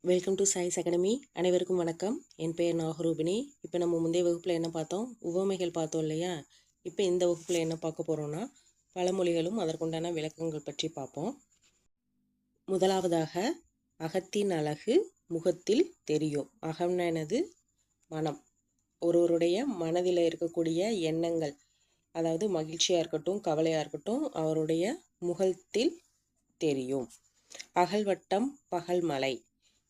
Welcome to choice academy. அனைவருக்கும் வணக்கம். என் பெயர் நாகரூபிணி. இப்போ நம்ம முந்தைய வகுப்பில் என்ன பார்த்தோம்? உவமைகள் பார்த்தோம் இல்லையா? இப்போ இந்த வகுப்பில் என்ன பார்க்க போகிறோம்னா பழமொழிகளும் அதற்குண்டான விளக்கங்கள் பற்றி பார்ப்போம். முதலாவதாக, அகத்தின் அழகு முகத்தில் தெரியும். அகம்னா என்னது? மனம். ஒருவருடைய மனதில் இருக்கக்கூடிய எண்ணங்கள், அதாவது மகிழ்ச்சியாக இருக்கட்டும் கவலையாக இருக்கட்டும், அவருடைய முகத்தில் தெரியும். அகல்வட்டம் பகல்மலை.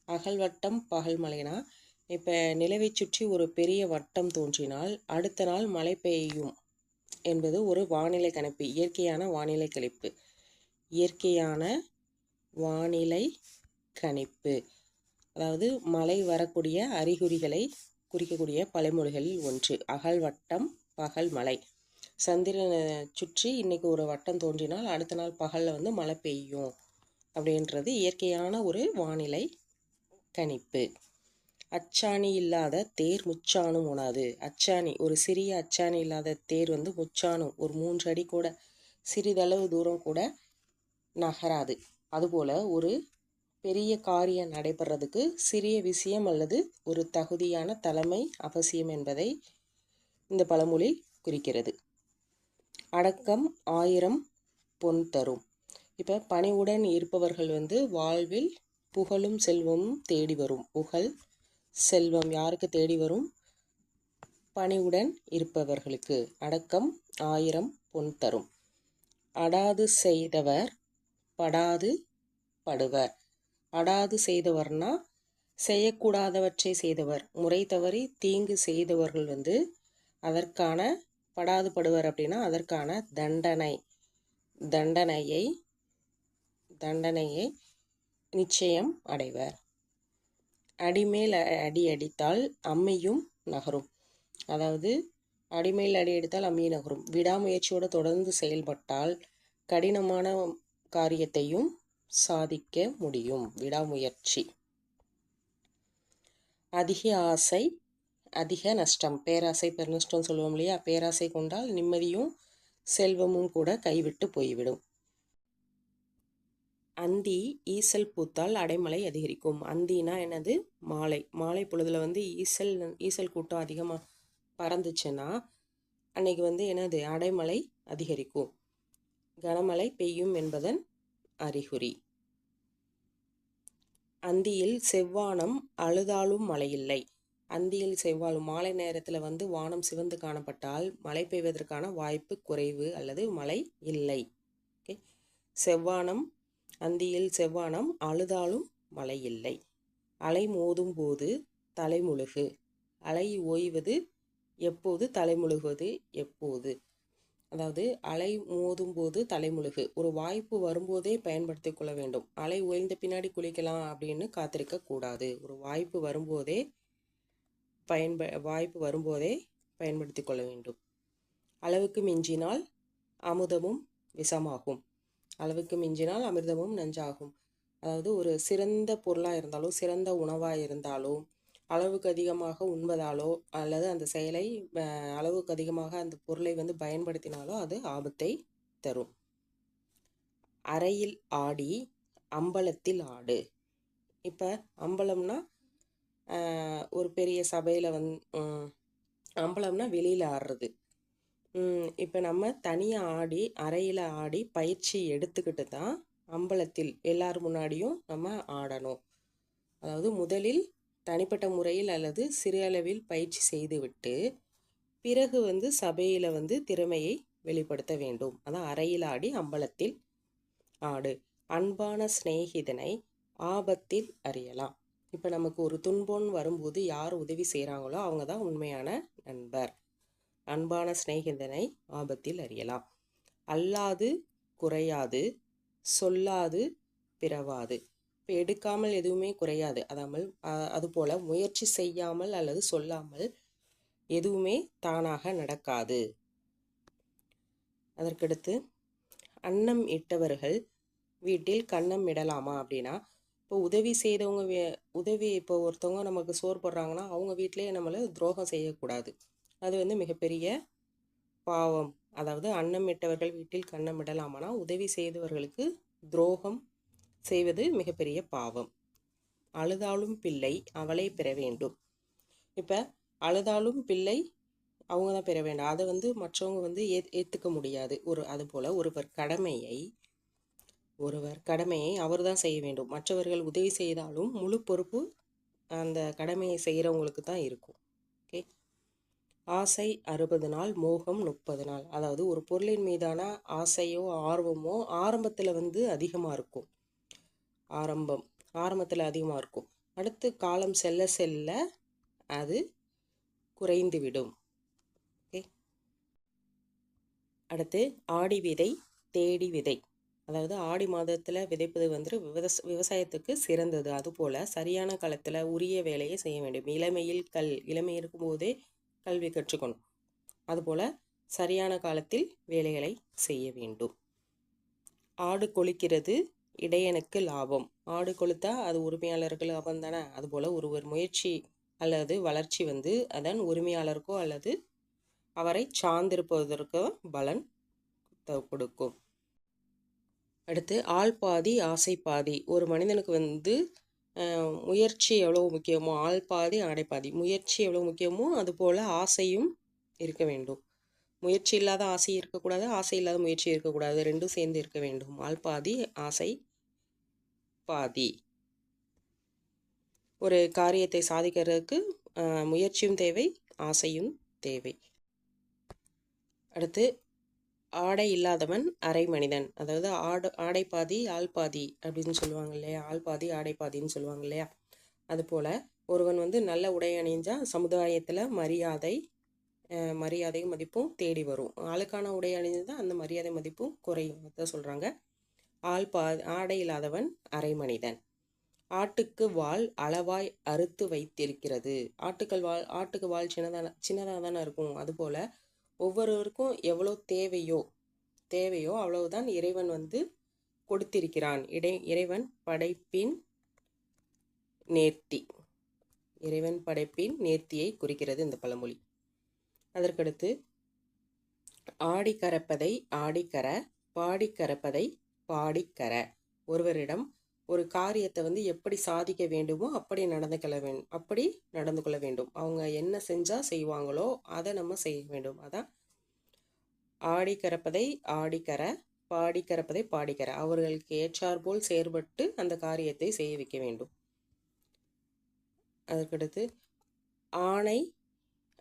அகல்வட்டம் பகல்மலைனா, இப்போ நிலவை சுற்றி ஒரு பெரிய வட்டம் தோன்றினால் அடுத்த நாள் மழை பெய்யும் என்பது ஒரு வானிலை கணிப்பு, இயற்கையான வானிலை கணிப்பு. இயற்கையான வானிலை கணிப்பு, அதாவது மழை வரக்கூடிய அறிகுறிகளை குறிக்கக்கூடிய பழமொழிகளில் ஒன்று அகல்வட்டம் பகல்மலை. சந்திரனை சுற்றி இன்னைக்கு ஒரு வட்டம் தோன்றினால் அடுத்த நாள் பகலில் மழை பெய்யும் அப்படின்றது இயற்கையான ஒரு வானிலை கணிப்பு. அச்சாணி இல்லாத தேர் முச்சாணும் உணாது. அச்சாணி, ஒரு சிறிய அச்சாணி இல்லாத தேர் முச்சாணும், ஒரு 3 அடி கூட, சிறிதளவு தூரம் கூட நகராது. அதுபோல் ஒரு பெரிய காரியம் நடைபெறதுக்கு சிறிய விஷயம் அல்லது ஒரு தகுதியான தலைமை அவசியம் என்பதை இந்த பழமொழி குறிக்கிறது. அடக்கம் 1000 பொன் தரும். இப்போ பணிவுடன் இருப்பவர்கள் வாழ்வில் புகழும் செல்வமும் தேடி வரும். புகழ் செல்வம் யாருக்கு தேடி வரும்? பணிவுடன் இருப்பவர்களுக்கு. அடக்கம் 1000 பொன் தரும். அடாது செய்தவர் படாது படுவர். அடாது செய்தவர்னா செய்யக்கூடாதவற்றை செய்தவர், முறை தவறி தீங்கு செய்தவர்கள் அதற்கான படாது படுவர் அப்படின்னா அதற்கான தண்டனையை நிச்சயம் அடைவர். அடிமேல் அடி அடித்தால் அம்மியும் நகரும். அதாவது அடிமேல் அடி அடித்தால் அம்மியும் நகரும். விடாமுயற்சியோடு தொடர்ந்து செயல்பட்டால் கடினமான காரியத்தையும் சாதிக்க முடியும். விடாமுயற்சி. அதிக ஆசை அதிக நஷ்டம். பேராசை பெருநஷ்டம் சொல்லுவோம் இல்லையா? பேராசை கொண்டால் நிம்மதியும் செல்வமும் கூட கைவிட்டு போய்விடும். அந்தி ஈசல் பூத்தால் அடைமழை அதிகரிக்கும். அந்தினா என்னது? மாலை. மாலை பொழுதுல ஈசல் கூட்டம் அதிகமாக பறந்துச்சுன்னா அன்னைக்கு என்னது? அடைமழை அதிகரிக்கும், கனமழை பெய்யும் என்பதன் அறிகுறி. அந்தியில் செவ்வானம் அழுதாலும் மழை இல்லை. அந்தியில் செவ்வாழும், மாலை நேரத்தில் வானம் சிவந்து காணப்பட்டால் மழை பெய்வதற்கான வாய்ப்பு குறைவு அல்லது மழை இல்லை. ஓகே. செவ்வானம், அந்தியில் செவ்வானம் அழுதாலும் மழை இல்லை. அலை மோதும் போது தலைமுழுகு. அலை ஓய்வது எப்போது? தலைமுழுகுவது எப்போது? அதாவது அலை மோதும் போது தலைமுழுகு. ஒரு வாய்ப்பு வரும்போதே பயன்படுத்தி கொள்ள வேண்டும். அலை ஓய்ந்த பின்னாடி குளிக்கலாம் அப்படின்னு காத்திருக்க கூடாது. ஒரு வாய்ப்பு வரும்போதே பயன்படுத்தி கொள்ள வேண்டும். அளவுக்கு மிஞ்சினால் அமுதமும் விஷமாகும். அளவுக்கு மிஞ்சினால் அமிர்தமும் நஞ்சாகும். அதாவது ஒரு சிறந்த பொருளாக இருந்தாலும் சிறந்த உணவாக இருந்தாலும் அளவுக்கு அதிகமாக உண்பதாலோ அல்லது அந்த செயலை அளவுக்கு அதிகமாக அந்த பொருளை பயன்படுத்தினாலோ அது ஆபத்தை தரும். அறையில் ஆடி அம்பலத்தில் ஆடு. இப்போ அம்பலம்னா ஒரு பெரிய சபையில் அம்பலம்னா வெளியில் ஆடுறது. இப்போ நம்ம தனியாக ஆடி அறையில் ஆடி பயிற்சி எடுத்துக்கிட்டு தான் அம்பலத்தில் எல்லார் முன்னாடியும் நம்ம ஆடணும். அதாவது முதலில் தனிப்பட்ட முறையில் அல்லது சிறு அளவில் பயிற்சி செய்துவிட்டு பிறகு சபையில் திறமையை வெளிப்படுத்த வேண்டும். அதான் அறையில் ஆடி அம்பலத்தில் ஆடு. அன்பான சிநேகிதனை ஆபத்தில் அறியலாம். இப்போ நமக்கு ஒரு துன்பம் வரும்போது யார் உதவி செய்கிறாங்களோ அவங்க தான் உண்மையான நண்பர். அன்பான சிநேகிதனை ஆபத்தில் அறியலாம். அல்லாது குறையாது சொல்லாது பிறவாது. இப்போ எடுக்காமல் எதுவுமே குறையாது. அதுபோல் முயற்சி செய்யாமல் அல்லது சொல்லாமல் எதுவுமே தானாக நடக்காது. அதற்கடுத்து, அன்னம் இட்டவர்கள் வீட்டில் கன்னம் இடலாமா அப்படின்னா, இப்போ உதவி செய்தவங்க இப்போ ஒருத்தவங்க நமக்கு சோறு போடுறாங்கன்னா அவங்க வீட்டிலேயே நம்மளை துரோகம் செய்யக்கூடாது. அது மிகப்பெரிய பாவம். அதாவது அன்னம் இட்டவர்கள் வீட்டில் கன்னம் இடலாமானா உதவி செய்தவர்களுக்கு துரோகம் செய்வது மிகப்பெரிய பாவம். அழுதாலும் பிள்ளை அவளே பெற வேண்டும். இப்போ அழுதாலும் பிள்ளை அவங்க தான் பெற வேண்டும். அதை வந்து மற்றவங்க வந்து ஏற்றுக்க முடியாது. அதுபோல் ஒருவர் கடமையை அவர் தான் செய்ய வேண்டும். மற்றவர்கள் உதவி செய்தாலும் முழு பொறுப்பு அந்த கடமையை செய்கிறவங்களுக்கு தான் இருக்கும். ஓகே. ஆசை 60 நாள், மோகம் 30 நாள். அதாவது ஒரு பொருளின் மீதான ஆசையோ ஆர்வமோ ஆரம்பத்தில் வந்து அதிகமாக இருக்கும். ஆரம்பத்தில் அதிகமாக இருக்கும். அடுத்து காலம் செல்ல செல்ல அது குறைந்து விடும். ஓகே. அடுத்து ஆடி விதை தேடி விதை. அதாவது ஆடி மாதத்தில் விதைப்பது வந்து விவசாயத்துக்கு சிறந்தது. அதுபோல் சரியான காலத்தில் உரிய வேலையை செய்ய வேண்டும். இளமை இருக்கும்போதே கல்வி கற்றுக்கணும். அதுபோல் சரியான காலத்தில் வேலைகளை செய்ய வேண்டும். ஆடு கொளிக்கிறது இடையனுக்கு லாபம். ஆடு கொளுத்தா அது உரிமையாளருக்கு லாபம் தானே. அதுபோல் ஒருவர் முயற்சி அல்லது வளர்ச்சி வந்து அதன் உரிமையாளருக்கோ அல்லது அவரை சார்ந்திருப்பதற்கோ பலன் கொடுக்கும். அடுத்து ஆள் பாதி ஆசை பாதி. ஒரு மனிதனுக்கு வந்து முயற்சி எவ்வளோ முக்கியமோ ஆள் பாதி ஆடை பாதி. முயற்சி எவ்வளோ முக்கியமோ அதுபோல் ஆசையும் இருக்க வேண்டும். முயற்சி இல்லாத ஆசை இருக்கக்கூடாது, ஆசை இல்லாத முயற்சி இருக்கக்கூடாது. ரெண்டும் சேர்ந்து இருக்க வேண்டும். ஆள் பாதி ஆசை பாதி. ஒரு காரியத்தை சாதிக்கிறதுக்கு முயற்சியும் தேவை, ஆசையும் தேவை. அடுத்து ஆடை இல்லாதவன் அரை மனிதன். அதாவது ஆடை பாதி ஆள் பாதி அப்படின்னு சொல்லுவாங்க இல்லையா. ஆள் பாதி ஆடை பாதின்னு சொல்லுவாங்க இல்லையா. அதுபோல் ஒருவன் வந்து நல்ல உடை அணிஞ்சால் சமுதாயத்தில் மரியாதையும் மதிப்பும் தேடி வரும். ஆளுக்கான உடை அணிஞ்சால் அந்த மரியாதை மதிப்பும் குறையும். தான் சொல்கிறாங்க. ஆடை இல்லாதவன் அரை மனிதன். ஆட்டுக்கு வால் அளவாய் அறுத்து வைத்திருக்கிறது. ஆட்டுக்கு வால் சின்னதாக தானே இருக்கும். அதுபோல் ஒவ்வொருவருக்கும் எவ்வளோ தேவையோ அவ்வளவுதான் இறைவன் வந்து கொடுத்திருக்கிறான். இறைவன் படைப்பின் நேர்த்தியை குறிக்கிறது இந்த பழமொழி. அதற்கடுத்து ஆடி கறப்பதை ஆடிக்கர, பாடி கறப்பதை பாடிக்கர. ஒருவரிடம் ஒரு காரியத்தை வந்து எப்படி சாதிக்க வேண்டுமோ அப்படி நடந்து கொள்ள வேண்டும். அவங்க என்ன செஞ்சால் செய்வாங்களோ அதை நம்ம செய்ய வேண்டும். அதான் ஆடி கறப்பதை ஆடிக்கர, பாடி கறப்பதை பாடிக்கர. அவர்களுக்கு ஏற்றாற்போல் செயற்பட்டு அந்த காரியத்தை செய்ய வைக்க வேண்டும். அதற்கடுத்து ஆணை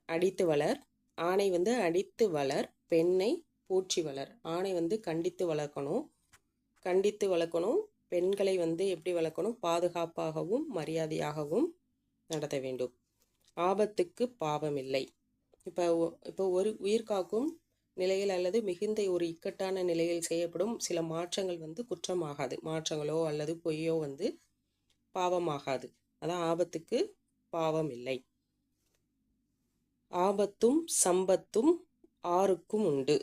அடித்து வளர். ஆணை வந்து அடித்து வளர், பெண்ணை போற்றி வளர். ஆணை வந்து கண்டித்து வளர்க்கணும். பெண்களை வந்து எப்படி வளர்க்கணும்? பாதுகாப்பாகவும் மரியாதையாகவும் நடத்த வேண்டும். ஆபத்துக்கு பாவம் இல்லை. இப்போ ஒரு உயிர் காக்கும் நிலையில் அல்லது மிகுந்த ஒரு இக்கட்டான நிலையில் செய்யப்படும் சில மாற்றங்கள் வந்து குற்றமாகாது. மாற்றங்களோ அல்லது பொய்யோ வந்து பாவமாகாது. அதான் ஆபத்துக்கு பாவம் இல்லை. ஆபத்தும் சம்பத்தும் ஆருக்கும் உண்டு.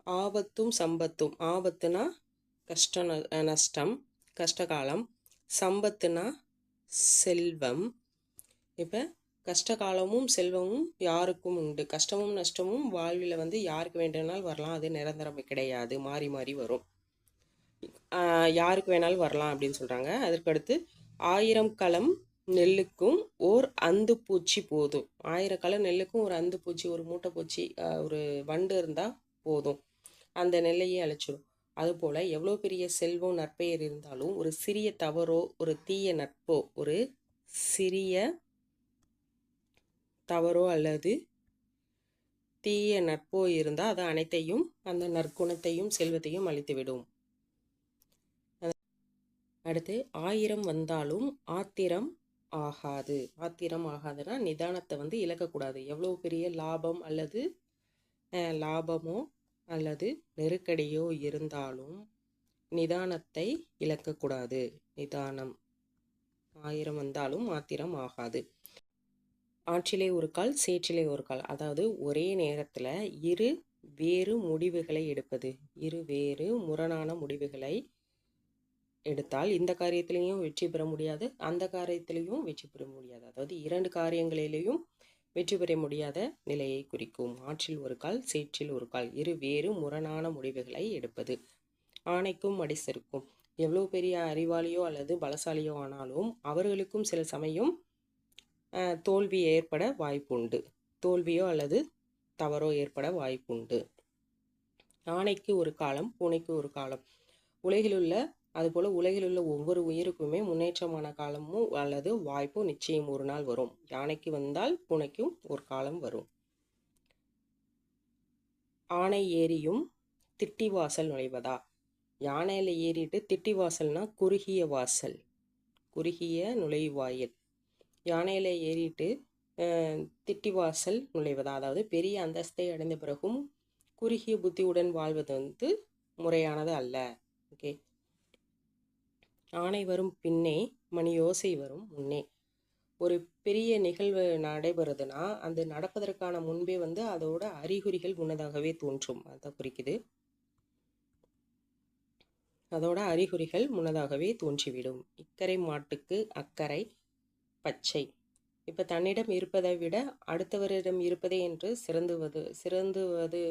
ஆபத்தும் சம்பத்தும். ஆபத்துனா நஷ்டம், கஷ்டகாலம். சம்பத்துனா செல்வம். இப்போ கஷ்டகாலமும் செல்வமும் யாருக்கும் உண்டு. கஷ்டமும் நஷ்டமும் வாழ்வில் வந்து யாருக்கு வேண்டுமானால் வரலாம். அது நிரந்தரம் கிடையாது, மாறி மாறி வரும். யாருக்கு வேணாலும் வரலாம் அப்படின்னு சொல்கிறாங்க. அதற்கடுத்து 1000 களம் நெல்லுக்கும் ஓர் அந்து பூச்சி போதும். 1000 களம் நெல்லுக்கும் ஒரு அந்து பூச்சி, ஒரு மூட்டை பூச்சி, ஒரு வண்டு இருந்தால் போதும், அந்த நெல்லையே அழைச்சிடும். அதுபோல் எவ்வளோ பெரிய செல்வம் நற்பெயர் இருந்தாலும் ஒரு சிறிய தவறோ ஒரு தீய நட்போ அல்லது தீய நட்போ இருந்தால் அது அனைத்தையும், அந்த நற்குணத்தையும் செல்வத்தையும் அழித்துவிடும். அடுத்து 1000 வந்தாலும் ஆத்திரம் ஆகாதுன்னா நிதானத்தை வந்து இழக்கக்கூடாது. எவ்வளோ பெரிய லாபமோ அல்லது நெருக்கடியோ இருந்தாலும் நிதானத்தை இழக்கக்கூடாது. நிதானம். 1000 வந்தாலும் ஆத்திரம் ஆகாது. ஆற்றிலே ஒரு கால் சேற்றிலே ஒரு கால். அதாவது ஒரே நேரத்தில் இரு வேறு முரணான முடிவுகளை எடுத்தால் இந்த காரியத்திலையும் வெற்றி பெற முடியாது, அந்த காரியத்திலையும் வெற்றி பெற முடியாது. அதாவது 2 காரியங்களிலேயும் வெற்றி பெற முடியாத நிலையை குறிக்கும். ஆற்றில் ஒரு கால் சேற்றில் ஒரு கால். இரு வேறு முரணான முடிவுகளை எடுப்பது. ஆணைக்கும் அடிசருக்கும். எவ்வளோ பெரிய அறிவாளியோ அல்லது பலசாலியோ ஆனாலும் அவர்களுக்கும் சில சமயம் தோல்வி ஏற்பட வாய்ப்புண்டு. தோல்வியோ அல்லது தவறோ ஏற்பட வாய்ப்புண்டு. ஆணைக்கு ஒரு காலம், பூனைக்கு ஒரு காலம். உலகிலுள்ள அதுபோல் உலகிலுள்ள ஒவ்வொரு உயிருக்குமே முன்னேற்றமான காலமும் அல்லது வாய்ப்பும் நிச்சயம் ஒரு நாள் வரும். யானைக்கு வந்தால் பூனைக்கும் ஒரு காலம் வரும். ஆனை ஏறியும் திட்டி வாசல் நுழைவதா? யானையில் ஏறிட்டு திட்டி வாசல்னா குறுகிய வாசல், குறுகிய நுழைவாயில். யானையில் ஏறிட்டு திட்டி வாசல் நுழைவதா? அதாவது பெரிய அந்தஸ்தை அடைந்த பிறகும் குறுகிய புத்தியுடன் வாழ்வது வந்து முறையானது அல்ல. ஓகே. ஆணை வரும் பின்னே மணி யோசை வரும் முன்னே. ஒரு பெரிய நிகழ்வு நடைபெறுதுன்னா அது நடப்பதற்கான முன்பே வந்து அதோட அறிகுறிகள் முன்னதாகவே தோன்றும். அதை குறிக்குது. அதோட அறிகுறிகள் முன்னதாகவே தோன்றிவிடும். இக்கரை மாட்டுக்கு அக்கறை பச்சை. இப்போ தன்னிடம் இருப்பதை விட அடுத்தவரிடம் இருப்பதே என்று சிறந்துவது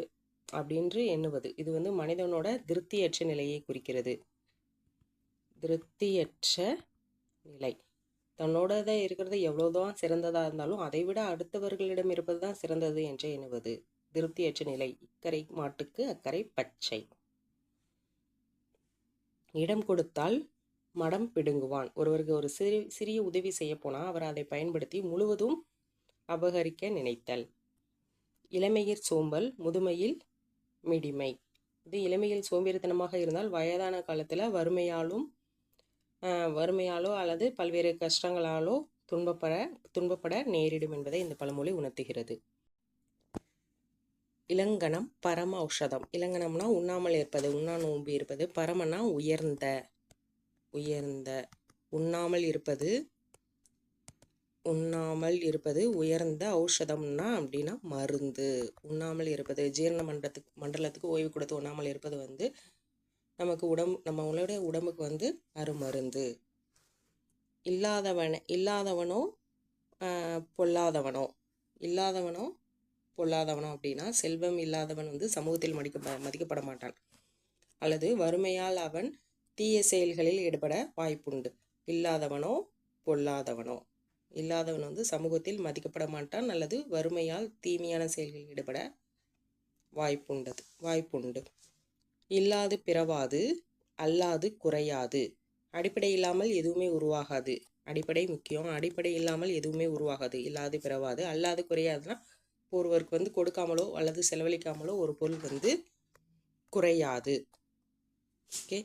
அப்படின்று எண்ணுவது. இது வந்து மனிதனோட திருப்தியற்ற நிலையை குறிக்கிறது. திருப்தியற்ற நிலை. தன்னோட இருக்கிறது எவ்வளோதான் சிறந்ததாக இருந்தாலும் அதை விட அடுத்தவர்களிடம் இருப்பது தான் சிறந்தது என்று எண்ணுவது திருப்தியற்ற நிலை. இக்கரை மாட்டுக்கு அக்கறை பச்சை. இடம் கொடுத்தால் மடம் பிடுங்குவான். ஒருவருக்கு ஒரு சிறிய உதவி செய்ய போனால் அவர் அதை பயன்படுத்தி முழுவதும் அபகரிக்க நினைத்தல். இளமையில் சோம்பல், முதுமையில் மிடிமை. இது இளமையில் சோம்பேறித்தனமாக இருந்தால் வயதான காலத்தில் வறுமையாலோ அல்லது பல்வேறு கஷ்டங்களாலோ துன்பப்பட நேரிடும் என்பதை இந்த பழமொழி உணர்த்துகிறது. இலங்கனம் பரம ஔஷதம். இலங்கனம்னா உண்ணாமல் இருப்பது, உண்ணா நோன்பு இருப்பது. பரமனா உயர்ந்த. உண்ணாமல் இருப்பது உயர்ந்த. ஔஷதம்னா அப்படின்னா மருந்து. உண்ணாமல் இருப்பது ஜீரண மண்டலத்துக்கு ஓய்வு கொடுத்து உண்ணாமல் இருப்பது வந்து நமக்கு நம்மளோட உடம்புக்கு வந்து அருமருந்து. இல்லாதவனோ பொல்லாதவனோ அப்படின்னா செல்வம் இல்லாதவன் வந்து சமூகத்தில் மதிக்கப்பட மாட்டான், அல்லது வறுமையால் அவன் தீய செயல்களில் ஈடுபட வாய்ப்புண்டு. இல்லாதவன் வந்து சமூகத்தில் மதிக்கப்பட மாட்டான் அல்லது வறுமையால் தீமையான செயல்களில் ஈடுபட வாய்ப்புண்டு. இல்லாது பிறவாது, அல்லாது குறையாது. அடிப்படை இல்லாமல் எதுவுமே உருவாகாது. அடிப்படை முக்கியம். அடிப்படை இல்லாமல் எதுவுமே உருவாகாது. இல்லாது பிறவாது, அல்லாது குறையாதுன்னா ஒருவருக்கு வந்து கொடுக்காமலோ அல்லது செலவழிக்காமலோ ஒரு பொருள் வந்து குறையாது. ஓகே.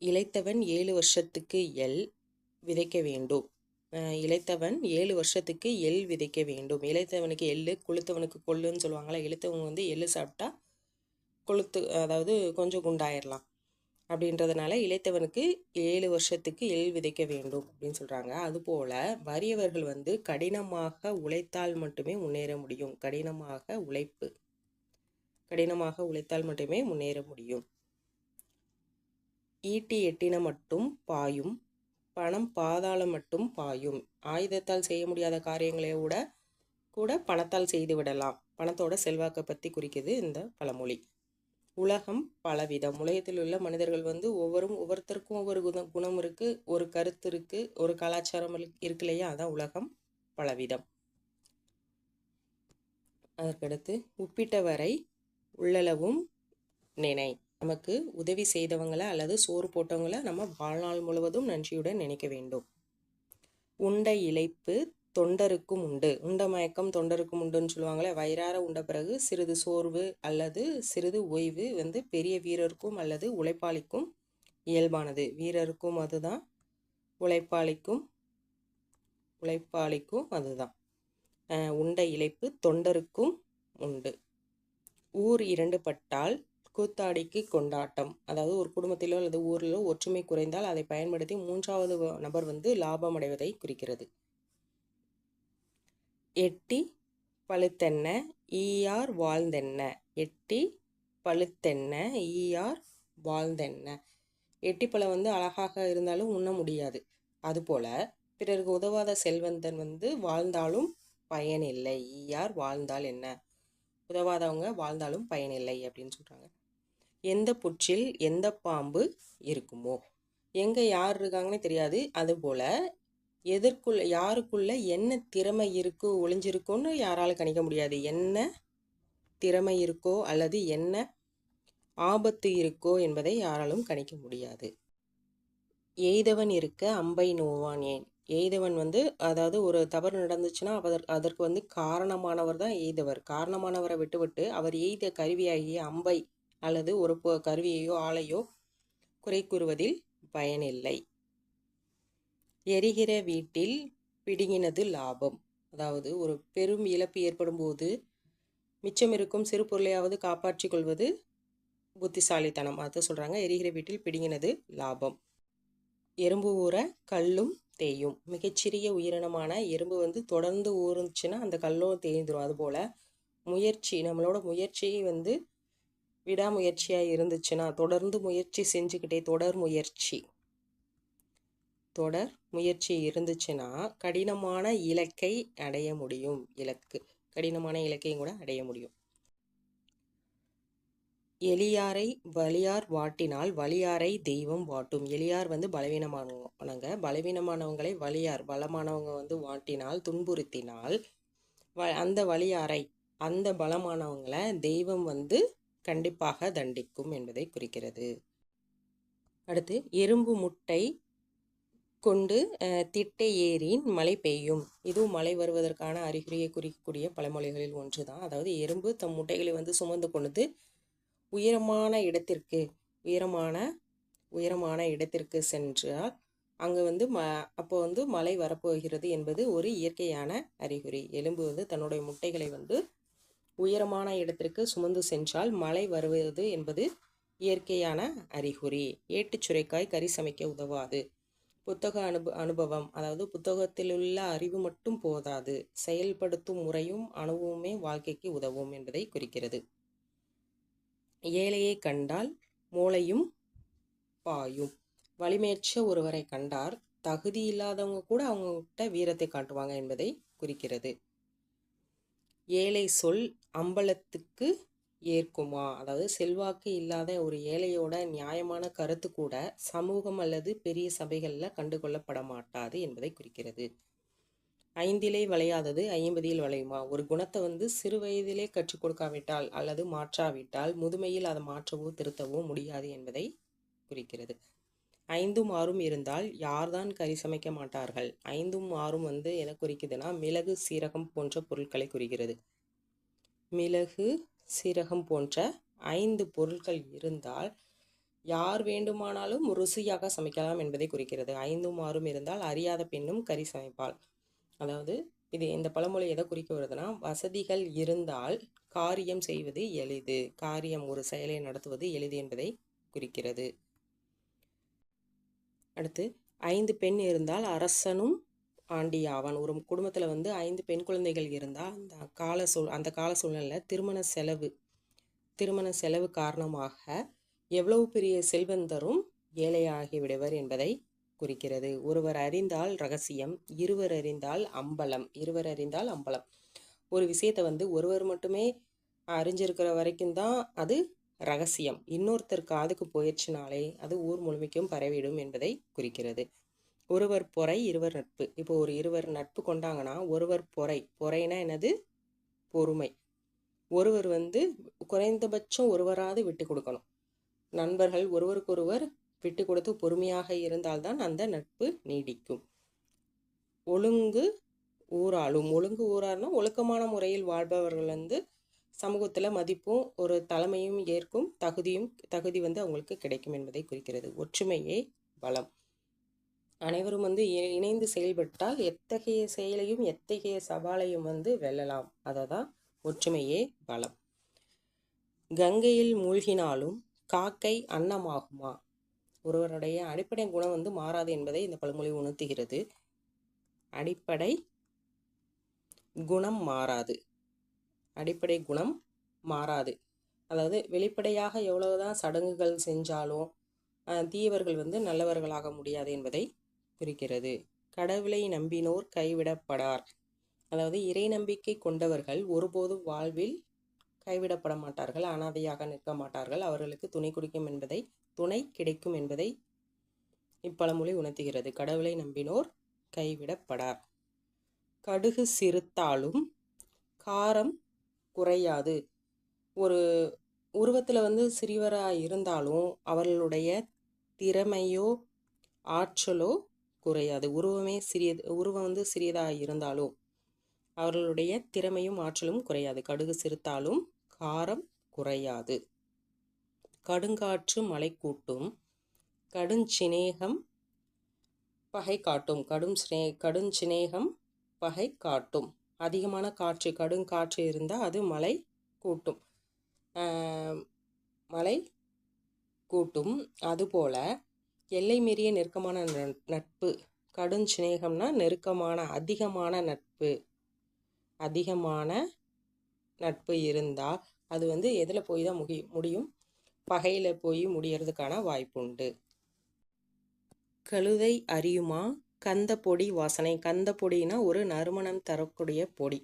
இளைத்தவன் 7 வருஷத்துக்கு எள் விதைக்க வேண்டும். இளைத்தவன் 7 வருஷத்துக்கு எள் விதைக்க வேண்டும். இளைத்தவனுக்கு எள்ளு, கொளுத்தவனுக்கு கொள்ளுன்னு சொல்லுவாங்களா. இளைத்தவங்க வந்து எள்ளு சாப்பிட்டா அதாவது கொஞ்சம் குண்டாயிடலாம் அப்படின்றதுனால இளைத்தவனுக்கு 7 வருஷத்துக்கு எள் விதைக்க வேண்டும் அப்படின்னு சொல்கிறாங்க. அதுபோல் வறியவர்கள் வந்து கடினமாக உழைத்தால் மட்டுமே முன்னேற முடியும். கடினமாக உழைத்தால் மட்டுமே முன்னேற முடியும். ஈட்டி எட்டின மட்டும் பாயும், பணம் பாதாளம் மட்டும் பாயும். ஆயுதத்தால் செய்ய முடியாத காரியங்களை கூட பணத்தால் செய்து விடலாம். பணத்தோட செல்வாக்கை பற்றி குறிக்குது இந்த பழமொழி. உலகம் பலவிதம். உலகத்தில் உள்ள மனிதர்கள் வந்து ஒவ்வொருத்தருக்கும் ஒவ்வொரு குணம் இருக்குது, ஒரு கருத்து இருக்குது, ஒரு கலாச்சாரம் இருக்கு இல்லையா. அதான் உலகம் பலவிதம். அதற்கடுத்து உப்பிட்டவரை உள்ளளவும் நினை. நமக்கு உதவி செய்தவங்களை அல்லது சோறு போட்டவங்களை நம்ம வாழ்நாள் முழுவதும் நன்றியுடன் நினைக்க வேண்டும். உண்ட இளைப்பு தொண்டருக்கும் உண்டு. உண்ட மயக்கம் தொண்டருக்கும் உண்டுன்னு சொல்லுவாங்களே. வயிறார உண்ட பிறகு சிறிது சோர்வு அல்லது சிறிது ஓய்வு வந்து பெரிய வீரருக்கும் அல்லது உழைப்பாளிக்கும் இயல்பானது. வீரருக்கும் அதுதான், உழைப்பாளிக்கும் அதுதான். உண்ட இளைப்பு தொண்டருக்கும் உண்டு. ஊர் 2 பட்டால் கூத்தாடிக்கு கொண்டாட்டம். அதாவது ஒரு குடும்பத்திலோ அல்லது ஊரிலோ ஒற்றுமை குறைந்தால் அதை பயன்படுத்தி 3வது நபர் வந்து லாபம் அடைவதை குறிக்கிறது. எட்டி பழுத்தென்ன ஈயார் வாழ்ந்தென்ன. எட்டி பழுத்தென்ன ஈயார் வாழ்ந்தென்ன. எட்டிப்பழம் வந்து அழகாக இருந்தாலும் உண்ண முடியாது. அதுபோல் பிறருக்கு உதவாத செல்வந்தன் வந்து வாழ்ந்தாலும் பயனில்லை. ஈயார் வாழ்ந்தால் என்ன, உதவாதவங்க வாழ்ந்தாலும் பயனில்லை அப்படின்னு சொல்கிறாங்க. எந்த புற்றில் எந்த பாம்பு இருக்குமோ. எங்கே யார் இருக்காங்கன்னு தெரியாது. அதுபோல் யாருக்குள்ள என்ன திறமை இருக்கோ ஒளிஞ்சிருக்கோன்னு யாராலும் கணிக்க முடியாது. என்ன திறமை இருக்கோ அல்லது என்ன ஆபத்து இருக்கோ என்பதை யாராலும் கணிக்க முடியாது. எய்தவன் இருக்க அம்பை நோவான் ஏன். எய்தவன் அதாவது ஒரு தவறு நடந்துச்சுன்னா அதற்கு காரணமானவர் தான் எய்தவர். காரணமானவரை விட்டுவிட்டு அவர் எய்த கருவியாகிய அம்பை அல்லது ஒரு கருவியையோ ஆளையோ குறை கூறுவதில் பயனில்லை. எரிகிற வீட்டில் பிடுங்கினது லாபம். அதாவது ஒரு பெரும் இழப்பு ஏற்படும் போது மிச்சம் இருக்கும் சிறு பொருளையாவது காப்பாற்றி கொள்வது புத்திசாலித்தனம். அதை சொல்கிறாங்க, எரிகிற வீட்டில் பிடுங்கினது லாபம். எறும்பு ஊற கல்லும் தேயும். மிகச்சிறிய உயிரினமான எறும்பு தொடர்ந்து ஊறுச்சுன்னா அந்த கல்லும் தேய்ந்துடும். அதுபோல் முயற்சி, நம்மளோட முயற்சி விடாமுயற்சியாக இருந்துச்சுன்னா, தொடர்ந்து முயற்சி செஞ்சுக்கிட்டே தொடர் முயற்சி இருந்துச்சுன்னா கடினமான இலக்கை அடைய முடியும். கடினமான இலக்கையும் கூட அடைய முடியும். எளியாரை வலியார் வாட்டினால் வலியாரை தெய்வம் வாட்டும். எளியார் பலவீனமானவங்க. பலவீனமானவங்களை வலியார் பலமானவங்க வாட்டினால், துன்புறுத்தினால் அந்த வலியாரை, அந்த பலமானவங்களை தெய்வம் கண்டிப்பாக தண்டிக்கும் என்பதை குறிக்கிறது. அடுத்து, எறும்பு முட்டை கொண்டு திட்டை ஏறின் மழை பெய்யும். இதுவும் மழை வருவதற்கான அறிகுறியை குறிக்கக்கூடிய பழமொழிகளில் ஒன்று தான். அதாவது எறும்பு தம் முட்டைகளை சுமந்து கொண்டு உயரமான இடத்திற்கு சென்றால் அங்கே அப்போ மழை வரப்போகிறது என்பது ஒரு இயற்கையான அறிகுறி. எறும்பு தன்னுடைய முட்டைகளை உயரமான இடத்திற்கு சுமந்து சென்றால் மழை வருவது என்பது இயற்கையான அறிகுறி. ஏட்டுச் சுரைக்காய் கறி சமைக்க உதவாது. புத்தக அனுபவம், அதாவது புத்தகத்தில் உள்ள அறிவு மட்டும் போதாது, செயல்படுத்தும் முறையும் அனுபவமே வாழ்க்கைக்கு உதவும் என்பதை குறிக்கிறது. ஏழையை கண்டால் மூளையும் பாயும். வலிமையற்ற ஒருவரை கண்டார் தகுதி இல்லாதவங்க கூட அவங்ககிட்ட வீரத்தை காட்டுவாங்க என்பதை குறிக்கிறது. ஏழை சொல் அம்பலத்துக்கு ஏற்குமா. அதாவது செல்வாக்கு இல்லாத ஒரு ஏழையோட நியாயமான கருத்து கூட சமூகம் அல்லது பெரிய சபைகளில் கண்டுகொள்ளப்பட மாட்டாது என்பதை குறிக்கிறது. 5 வளையாதது 50 வளையுமா. ஒரு குணத்தை சிறு வயதிலே கற்றுக் கொடுக்காவிட்டால் அல்லது மாற்றாவிட்டால் முதுமையில் அதை மாற்றவோ திருத்தவோ முடியாது என்பதை குறிக்கிறது. 5ம் 6ம் இருந்தால் யார்தான் கறி சமைக்க மாட்டார்கள். 5ம் 6ம் என குறிக்குதுன்னா மிளகு சீரகம் போன்ற பொருட்களை குறிக்கிறது. மிளகு சீரகம் போன்ற 5 பொருட்கள் இருந்தால் யார் வேண்டுமானாலும் ருசியாக சமைக்கலாம் என்பதை குறிக்கிறது. 5ம் 6ம் இருந்தால் அறியாத பெண்ணும் கறி சமைப்பாள். அதாவது இந்த பழமொழி எதை குறிக்க வருதுன்னா, வசதிகள் இருந்தால் காரியம் செய்வது எளிது, ஒரு செயலை நடத்துவது எளிது என்பதை குறிக்கிறது. அடுத்து, 5 பெண் இருந்தால் அரசனும் ஆண்டியாவான். ஒரு குடும்பத்தில் 5 பெண் குழந்தைகள் இருந்தால் அந்த கால சூழ்நிலையில் திருமண செலவு காரணமாக எவ்வளவு பெரிய செல்வந்தரும் ஏழையாகி விடுவர் என்பதை குறிக்கிறது. ஒருவர் அறிந்தால் ரகசியம், இருவர் அறிந்தால் அம்பலம். ஒரு விஷயத்தை ஒருவர் மட்டுமே அறிஞ்சிருக்கிற வரைக்கும் தான் அது ரகசியம். இன்னொருத்தர் காதுக்கு போயிடுச்சுனாலே அது ஊர் முழுமைக்கும் பரவிடும் என்பதை குறிக்கிறது. ஒருவர் பொறை இருவர் நட்பு. இப்போ ஒரு இருவர் நட்பு கொண்டாங்கன்னா ஒருவர் பொறைனா என்னது, பொறுமை. ஒருவர் குறைந்தபட்சம் ஒருவராது விட்டு கொடுக்கணும். நண்பர்கள் ஒருவருக்கொருவர் விட்டு கொடுத்து பொறுமையாக இருந்தால்தான் அந்த நட்பு நீடிக்கும். ஒழுங்கு ஊராளும் ஒழுக்கமான முறையில் வாழ்பவர்கள் சமூகத்தில் மதிப்பும் ஒரு தலைமையும் ஏற்கும் தகுதி அவங்களுக்கு கிடைக்கும் என்பதை குறிக்கிறது. ஒற்றுமையே பலம். அனைவரும் இணைந்து செயல்பட்டால் எத்தகைய செயலையும் எத்தகைய சவாலையும் வெல்லலாம். அததான் ஒற்றுமையே பலம். கங்கையில் மூழ்கினாலும் காக்கை அன்னமாகுமா. ஒருவருடைய அடிப்படை குணம் மாறாது என்பதை இந்த பழமொழி உணர்த்துகிறது. அடிப்படை குணம் மாறாது. அதாவது வெளிப்படையாக எவ்வளவுதான் சடங்குகள் செஞ்சாலும் தீயவர்கள் நல்லவர்களாக முடியாது என்பதை குறிக்கிறது. கடவுளை நம்பினோர் கைவிடப்படார். அதாவது இறை நம்பிக்கை கொண்டவர்கள் ஒருபோதும் வாழ்வில் கைவிடப்பட மாட்டார்கள், அனாதையாக நிற்க மாட்டார்கள், அவர்களுக்கு துணை கிடைக்கும் என்பதை இப்பழமொழி உணர்த்துகிறது. கடவுளை நம்பினோர் கைவிடப்படார். கடுகு சிறுத்தாலும் காரம் குறையாது. ஒரு உருவத்தில் சிறியவராக இருந்தாலும் அவர்களுடைய திறமையோ ஆற்றலோ குறையாது. உருவம் சிறியதாக இருந்தாலும் அவர்களுடைய திறமையும் ஆற்றலும் குறையாது. கடுகு சிறுத்தாலும் காரம் குறையாது. கடுங்காற்று மலை கூட்டும், கடுஞ்சிநேகம் பகை காட்டும். கடுஞ்சிநேகம் பகை காட்டும். அதிகமான கடுங்காற்று இருந்தால் அது மலை கூட்டும். மலை கூட்டும். அதுபோல எல்லை மீறிய நெருக்கமான நட்பு. கடுஞ்சிநேகம்னா நெருக்கமான அதிகமான நட்பு இருந்தால் அது எதில் போய் தான் முடியும்? பகையில் போய் முடியறதுக்கான வாய்ப்புண்டு. கழுதை அறியுமா கந்தப்பொடி வாசனை? கந்தப்பொடினா ஒரு நறுமணம் தரக்கூடிய பொடி.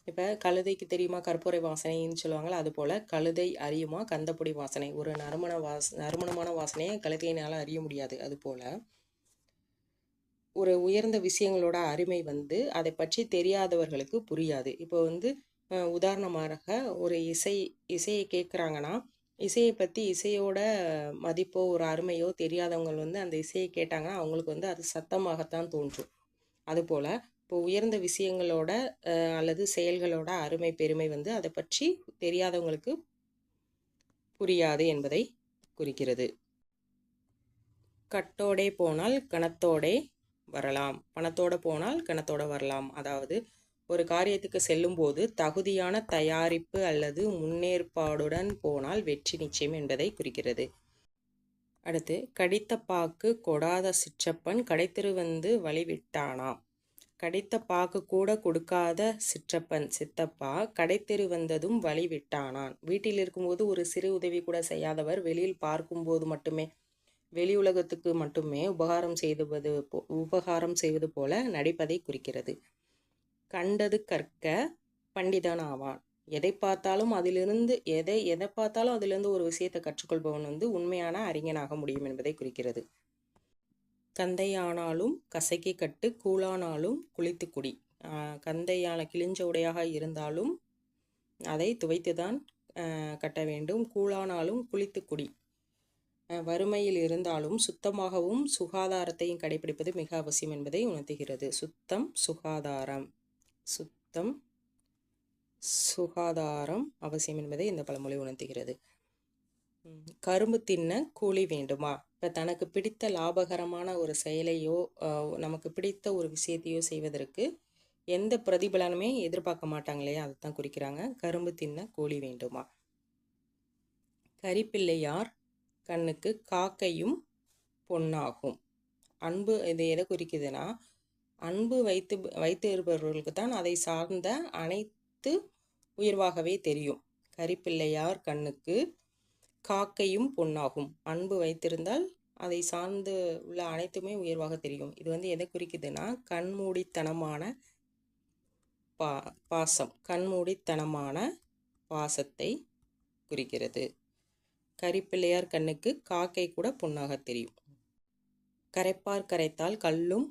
இப்போ கழுதைக்கு தெரியுமா கற்பூரை வாசனைன்னு சொல்லுவாங்களா, அதுபோல் கழுதை அறியுமா கந்தப்பொடி வாசனை? ஒரு நறுமணமான வாசனையை கழுதையினால் அறிய முடியாது. அதுபோல் ஒரு உயர்ந்த விஷயங்களோட அருமை அதை பற்றி தெரியாதவர்களுக்கு புரியாது. இப்போ உதாரணமாக ஒரு இசையை கேட்குறாங்கன்னா, இசையை பற்றி இசையோட மதிப்போ ஒரு அருமையோ தெரியாதவங்க அந்த இசையை கேட்டாங்கன்னா அவங்களுக்கு அது சத்தமாகத்தான் தோன்றும். அதுபோல் இப்போ உயர்ந்த விஷயங்களோட அல்லது செயல்களோட அருமை பெருமை அதை பற்றி தெரியாதவங்களுக்கு புரியாது என்பதை குறிக்கிறது. கட்டோடே போனால் கணத்தோடே வரலாம், பணத்தோடு போனால் கணத்தோடு வரலாம். அதாவது ஒரு காரியத்துக்கு செல்லும்போது தகுதியான தயாரிப்பு அல்லது முன்னேற்பாடுடன் போனால் வெற்றி நிச்சயம் என்பதை குறிக்கிறது. அடுத்து, கடித்த பாக்கு கொடாத சிற்றப்பன் கடைத்தெரு வழிவிட்டானாம். கடித்த பாக்கு கூட கொடுக்காத சித்தப்பா கடைத்தெரு வந்ததும் வழிவிட்டானான். வீட்டில் இருக்கும்போது ஒரு சிறு உதவி கூட செய்யாதவர் வெளியில் பார்க்கும்போது மட்டுமே, வெளி உலகத்துக்கு மட்டுமே உபகாரம் செய்வது போல நடிப்பதை குறிக்கிறது. கண்டது கற்க பண்டிதன் ஆவான். எதை பார்த்தாலும் அதிலிருந்து ஒரு விஷயத்தை கற்றுக்கொள்பவன் உண்மையான அறிஞனாக முடியும் என்பதை குறிக்கிறது. கந்தையானாலும் கசக்கி கட்டு, கூழானாலும் குளித்து குடி. கந்தையான கிழிஞ்ச உடையாக இருந்தாலும் அதை துவைத்துதான் கட்ட வேண்டும். கூழானாலும் குளித்து குடி. வறுமையில் இருந்தாலும் சுத்தமாகவும் சுகாதாரத்தையும் கடைபிடிப்பது மிக அவசியம் என்பதை உணர்த்துகிறது. சுகாதாரம் அவசியம் என்பதை இந்த பழமொழி உணர்த்துகிறது. கரும்பு தின்ன கூலி வேண்டுமா? இப்போ தனக்கு பிடித்த லாபகரமான ஒரு செயலையோ நமக்கு பிடித்த ஒரு விஷயத்தையோ செய்வதற்கு எந்த பிரதிபலனுமே எதிர்பார்க்க மாட்டாங்களே, அதை தான் குறிக்கிறாங்க. கரும்பு தின்ன கூலி வேண்டுமா? கரிப்பிள்ளையார் கண்ணுக்கு காக்கையும் பொன்னாகும். அன்பு இது எதை குறிக்குதுன்னா, அன்பு வைத்து இருப்பவர்களுக்கு தான் அதை சார்ந்த அனைத்து உயர்வாகவே தெரியும். கரிப்பிள்ளையார் கண்ணுக்கு காக்கையும் பொன்னாகும். அன்பு வைத்திருந்தால் அதை சார்ந்து உள்ள அனைத்துமே உயர்வாக தெரியும். இது எதை குறிக்குதுன்னா, கண்மூடித்தனமான பாசத்தை குறிக்கிறது. கரிப்பிள்ளையார் கண்ணுக்கு காக்கை கூட பொன்னாக தெரியும். கரைப்பார் கரைத்தால் கல்லும்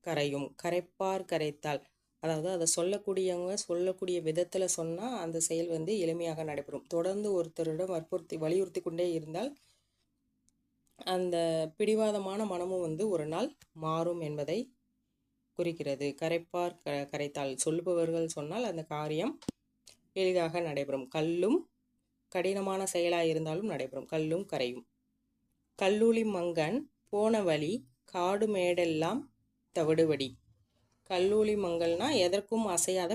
கரையும். கரைப்பார் கரைத்தால் அதாவது அதை சொல்லக்கூடிய விதத்தில் சொன்னால் அந்த செயல் எளிமையாக நடைபெறும். தொடர்ந்து ஒருத்தரிடம் வலியுறுத்தி கொண்டே இருந்தால் அந்த பிடிவாதமான மனமும் ஒரு நாள் மாறும் என்பதை குறிக்கிறது. கரைப்பார் கரைத்தால் சொல்லுபவர்கள் சொன்னால் அந்த காரியம் எளிதாக நடைபெறும். கல்லும் கடினமான செயலாக இருந்தாலும் நடைபெறும். கல்லும் கரையும். கல்லூலி மங்கன் போன வழி காடு மேடெல்லாம் தவிடுவடி. கல்லூலி மங்கல்னா எதற்கும் அசையாத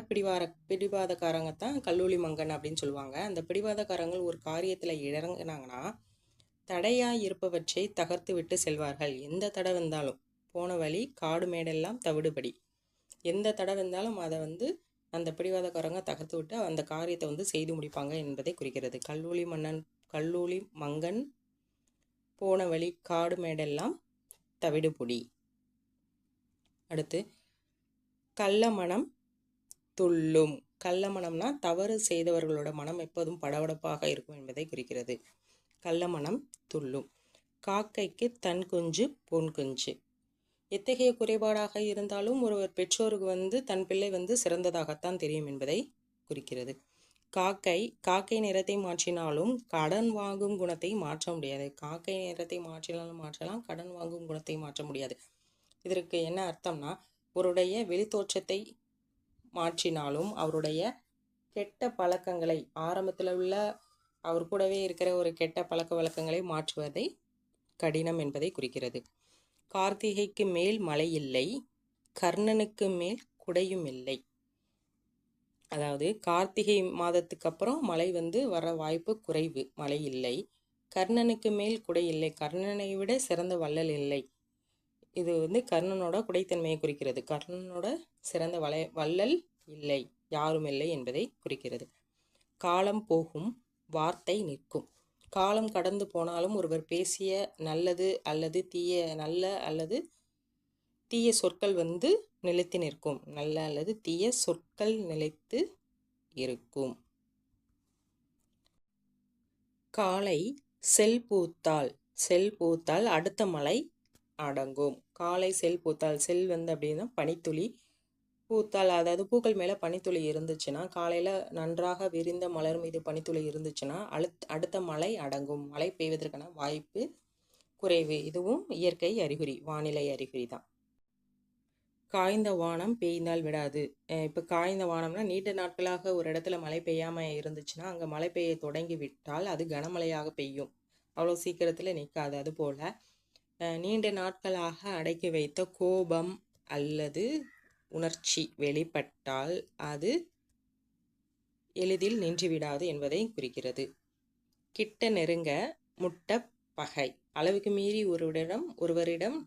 பிடிவாதக்காரங்கத்தான் கல்லூலி மங்கன் அப்படின்னு சொல்லுவாங்க. அந்த பிடிவாதக்காரங்கள் ஒரு காரியத்தில் இறங்கினாங்கன்னா தடையாய் இருப்பவற்றை தகர்த்து விட்டு செல்வார்கள். எந்த தடை வந்தாலும், போன வழி காடு மேடெல்லாம் தவிடுபடி, எந்த தடை வந்தாலும் அதை அந்த பிடிவாதக்காரங்க தகர்த்து விட்டு அந்த காரியத்தை செய்து முடிப்பாங்க என்பதை குறிக்கிறது. கல்லூலி மங்கன் போன வழி காடு மேடெல்லாம் தவிடுபொடி. அடுத்து, கள்ள மனம் துள்ளும். கள்ள மனம்னா தவறு செய்தவர்களோட மனம் எப்போதும் படபடப்பாக இருக்கும் என்பதை குறிக்கிறது. கள்ள மனம் துள்ளும். காக்கைக்கு தன் குஞ்சு பொன் குஞ்சு. எத்தகைய குறைபாடாக இருந்தாலும் ஒருவர் பெற்றோருக்கு தன் பிள்ளை சிறந்ததாகத்தான் தெரியும் என்பதை குறிக்கிறது. காக்கை நிறத்தை மாற்றினாலும் கடன் வாங்கும் குணத்தை மாற்ற முடியாது. காக்கை நிறத்தை மாற்றினாலும் மாற்றலாம், கடன் வாங்கும் குணத்தை மாற்ற முடியாது. இதற்கு என்ன அர்த்தம்னா, அவருடைய வெளித்தோற்றத்தை மாற்றினாலும் அவருடைய கெட்ட பழக்கங்களை, ஆரம்பத்தில் உள்ள அவர் கூடவே இருக்கிற ஒரு கெட்ட பழக்க வழக்கங்களை மாற்றுவதை கடினம் என்பதை குறிக்கிறது. கார்த்திகைக்கு மேல் மழை இல்லை, கர்ணனுக்கு மேல் குடையும் இல்லை. அதாவது கார்த்திகை மாதத்துக்கு அப்புறம் மழை வர வாய்ப்பு குறைவு, மழை இல்லை. கர்ணனுக்கு மேல் குடை இல்லை, கர்ணனை விட சிறந்த வள்ளல் இல்லை. இது கர்ணனோட குடைத்தன்மையை குறிக்கிறது. கர்ணனோட சிறந்த வள்ளல் இல்லை, யாரும் இல்லை என்பதை குறிக்கிறது. காலம் போகும், வார்த்தை நிற்கும். காலம் கடந்து போனாலும் ஒருவர் பேசிய நல்லது அல்லது தீய சொற்கள் நிலைத்து நிற்கும். நல்ல அல்லது தீய சொற்கள் நிலைத்து இருக்கும். காலை செல் பூத்தால் அடுத்த மழை அடங்கும். காலை செல் பூத்தால், செல் அப்படின்னா பனித்துளி, பூத்தால் அதாவது பூக்கள் மேலே பனித்துளி இருந்துச்சுன்னா, காலையில் நன்றாக விரிந்த மலர் மீது பனித்துளி இருந்துச்சுன்னா அடுத்த மழை அடங்கும். மழை பெய்வதற்கான வாய்ப்பு குறைவு. இதுவும் இயற்கை அறிகுறி, வானிலை அறிகுறி தான். காய்ந்த வானம் பெய்ந்தால் விடாது. இப்போ காய்ந்த வானம்னா நீண்ட நாட்களாக ஒரு இடத்துல மழை பெய்யாமல் இருந்துச்சுன்னா அங்கே மழை பெய்ய தொடங்கி விட்டால் அது கனமழையாக பெய்யும், அவ்வளோ சீக்கிரத்தில் நிற்காது. அதுபோல் நீண்ட நாட்களாக அடக்கி வைத்த கோபம் அல்லது உணர்ச்சி வெளிப்பட்டால் அது எளிதில் நின்றுவிடாது என்பதை குறிக்கிறது. கிட்ட நெருங்க முட்ட பகை. அளவுக்கு மீறி ஒருவரிடம்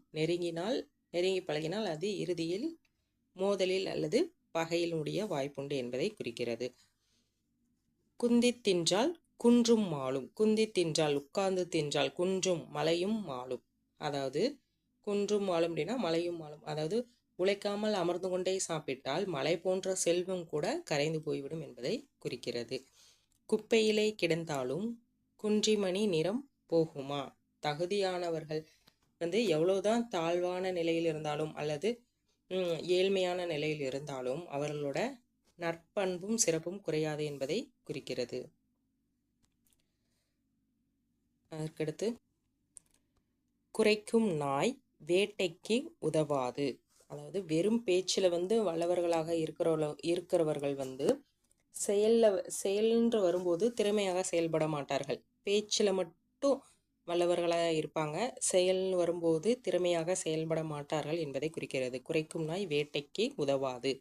நெருங்கி பழகினால் அது இறுதியில் மோதலில் அல்லது பகையில் முடிய வாய்ப்புண்டு என்பதை குறிக்கிறது. குந்தி தின்றால் குன்றும் மாளும். குந்தி தின்றால் உட்கார்ந்து தின்றால் குன்றும் மலையும் மாளும். அதாவது குன்றும் மாளும் அப்படின்னா மலையும் மாளும். அதாவது உழைக்காமல் அமர்ந்து கொண்டே சாப்பிட்டால் மலை போன்ற செல்வம் கூட கரைந்து போய்விடும் என்பதை குறிக்கிறது. குப்பையிலே கிடந்தாலும் குன்றிமணி நிறம் போகுமா. தகுதியானவர்கள் எவ்வளவுதான் தாழ்வான நிலையில் இருந்தாலும் அல்லது ஏழ்மையான நிலையில் இருந்தாலும் அவர்களோட நற்பண்பும் சிறப்பும் குறையாது என்பதை குறிக்கிறது. அதற்கடுத்து குறைக்கும் நாய் வேட்டைக்கு உதவாது. அதாவது வெறும் பேச்சில் வல்லவர்களாக இருக்கிறவர்கள் செயல்ன்று வரும்போது திறமையாக செயல்பட மாட்டார்கள். பேச்சில் மட்டும் வல்லவர்களாக இருப்பாங்க, செயல்னு வரும்போது திறமையாக செயல்பட மாட்டார்கள் என்பதை குறிக்கிறது. குறைக்கும் நாய் வேட்டைக்கு உதவாது.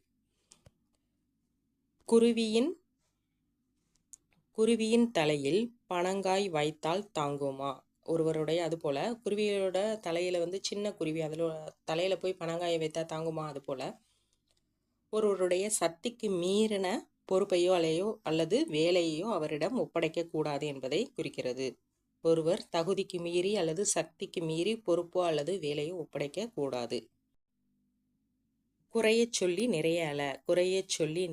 குருவியின் தலையில் பனங்காய் வைத்தால் தாங்குமா. ஒருவருடைய அதுபோல குருவியோட தலையில சின்ன குருவி அதில் தலையில போய் பனங்காயை வைத்தா தாங்குமா. அதுபோல ஒருவருடைய சக்திக்கு மீறின பொறுப்பையோ அல்லது வேலையோ அவரிடம் ஒப்படைக்க கூடாது என்பதை குறிக்கிறது. ஒருவர் தகுதிக்கு மீறி அல்லது சக்திக்கு மீறி பொறுப்போ அல்லது வேலையோ ஒப்படைக்க கூடாது. குறைய சொல்லி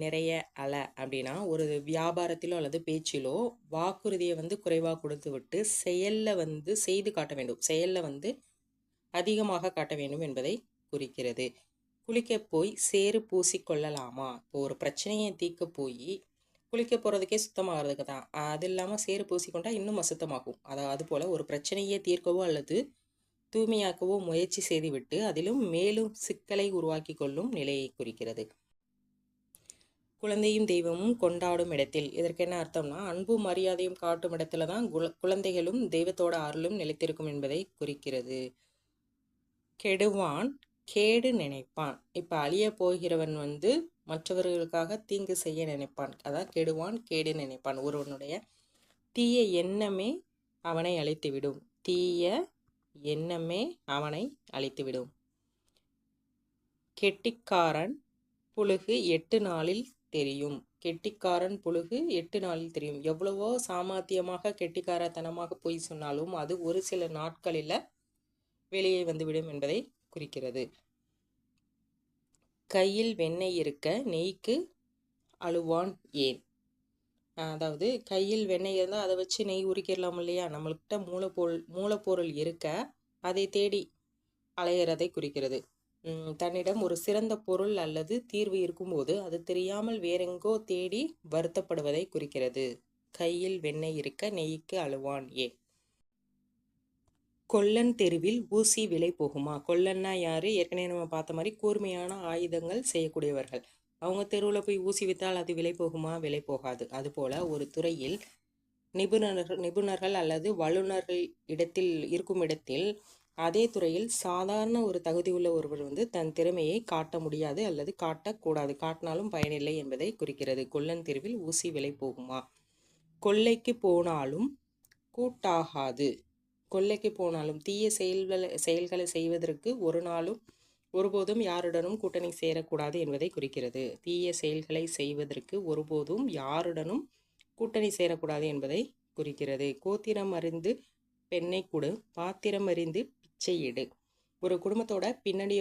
நிறைய அல அப்படின்னா ஒரு வியாபாரத்திலோ அல்லது பேச்சிலோ வாக்குறுதியை குறைவாக கொடுத்து விட்டு செயல்ல செய்து காட்ட வேண்டும், செயல்ல அதிகமாக காட்ட வேண்டும் என்பதை குறிக்கிறது. குளிக்க போய் சேறு பூசி கொள்ளலாமா. இப்போ ஒரு பிரச்சனையை தீர்க்க போய் குளிக்க போகிறதுக்கே சுத்தமாகிறதுக்கு தான், அது இல்லாமல் சேறு பூசிக்கொண்டா இன்னும் அசுத்தமாகும். அதுபோல் ஒரு பிரச்சனையை தீர்க்கவோ அல்லது தூய்மையாக்கவோ முயற்சி செய்துவிட்டு அதிலும் மேலும் சிக்கலை உருவாக்கி கொள்ளும் நிலையை குறிக்கிறது. குழந்தையும் தெய்வமும் கொண்டாடும் இடத்தில். இதற்கு என்ன அர்த்தம்னா, அன்பும் மரியாதையும் காட்டும் இடத்துல தான் குழந்தைகளும் தெய்வத்தோட அருளும் நிலைத்திருக்கும் என்பதை குறிக்கிறது. கெடுவான் கேடு நினைப்பான். இப்போ அழிய போகிறவன் மற்றவர்களுக்காக தீங்கு செய்ய நினைப்பான், அதான் கெடுவான் கேடு நினைப்பான். ஒருவனுடைய தீய எண்ணமே அவனை அழித்துவிடும். கெட்டிக்காரன் புழுகு 8 நாளில் தெரியும். கெட்டிக்காரன் புழுகு 8 நாளில் தெரியும். எவ்வளவோ சாமர்த்தியமாக கெட்டிக்காரத்தனமாக பொய் சொன்னாலும் அது ஒரு சில நாட்களில் வெளியே வந்துவிடும் என்பதை குறிக்கிறது. கையில் வெண்ணெய் இருக்க நெய்க்கு அழுவான் ஏன்? அதாவது கையில் வெண்ணெய் இருந்தால் அதை வச்சு நெய் உரிக்கிடலாம் இல்லையா? நம்மள்கிட்ட மூலப்பொருள் இருக்க அதை தேடி அலையிறதை குறிக்கிறது. தன்னிடம் ஒரு சிறந்த பொருள் அல்லது தீர்வு இருக்கும்போது அது தெரியாமல் வேறெங்கோ தேடி வருத்தப்படுவதை குறிக்கிறது. கையில் வெண்ணெய் இருக்க நெய்க்கு அழுவான் ஏன்? கொல்லன் தெருவில் ஊசி விலை போகுமா? கொல்லன்னா யாரு? ஏற்கனவே நம்ம பார்த்த மாதிரி கூர்மையான ஆயுதங்கள் செய்யக்கூடியவர்கள். அவங்க தெருவில் போய் ஊசி வித்தால் அது விலை போகுமா? விலை போகாது. அதுபோல ஒரு துறையில் நிபுணர்கள் அல்லது வல்லுநர்கள் இருக்கும் இடத்தில் அதே துறையில் சாதாரண ஒரு தகுதியுள்ள ஒருவர் தன் திறமையை காட்ட முடியாது அல்லது காட்டக்கூடாது. காட்டினாலும் பயனில்லை என்பதை குறிக்கிறது. கொல்லன் தெருவில் ஊசி விலை போகுமா? கொள்ளைக்கு போனாலும் கூட்டாகாது. கொள்ளைக்கு போனாலும் தீய செயல்களை செய்வதற்கு ஒருபோதும் யாருடனும் கூட்டணி சேரக்கூடாது என்பதை குறிக்கிறது. தீய செயல்களை செய்வதற்கு ஒருபோதும் யாருடனும் கூட்டணி சேரக்கூடாது என்பதை குறிக்கிறது. கோத்திரம் அறிந்து பெண்ணை கொடு, பாத்திரம் அறிந்து பிச்சை எடு. ஒரு குடும்பத்தோட பின்னணி